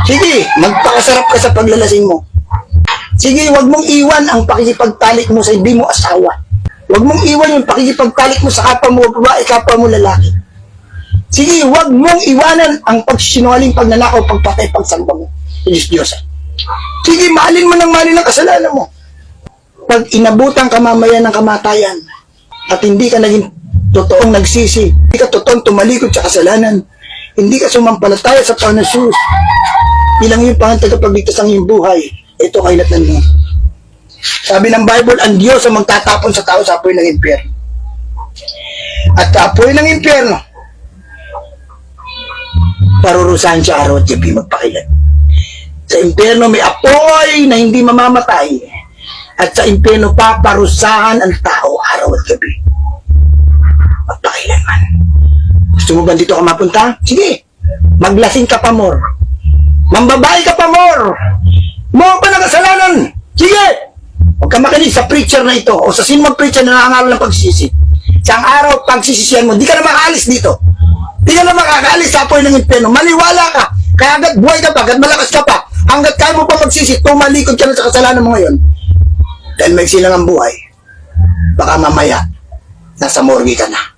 Sige, magpakasarap ka sa paglalasing mo. Sige, wag mong iwan ang pakikipagtalik mo sa hindi mo asawa. Wag mong iwan yung pakikipagtalik mo sa kapwa mo babae, kapwa mo lalaki. Sige, wag mong iwanan ang pagsinungaling, pagnanakaw, pagpatay, pagsamba mo. Diyos. Sige, mahalin mo ng mahalin ang kasalanan mo. Pag inabutan ka mamaya ng kamatayan at hindi ka naging totoong nagsisi, hindi ka totoong tumalikod sa kasalanan, hindi ka sumampalataya sa Panginoon Jesus, bilang yung Panginoon tagapagligtas ng iyong buhay, ito kainatan mo. Sabi ng Bible, ang Diyos ang magtatapon sa tao sa apoy ng impyerno. At apoy ng impyerno, parurusahan siya araw at gabi, magpakilan. Sa impyerno may apoy na hindi mamamatay, at sa impyerno paparusahan ang tao araw at gabi, magpakilan man. Gusto mo ba dito ka mapunta? Sige, maglasing ka pa more, mambabae ka pa more, mo pa ng kasalanan. Sige, huwag ka makinig sa preacher na ito o sa sinumang preacher na nangangaral ng pagsisisi. Sa araw pagsisisihan mo, di ka na makaalis dito. Di ka na makakaalis sa apoy ng impyerno. Maniwala ka. Kaya hanggat buhay ka pa, hanggat malakas ka pa, hanggat kaya mo pa magsisi, tumalikod ka na sa kasalanan mo ngayon. Dahil may silang ang buhay, baka mamaya, nasa morgue ka na.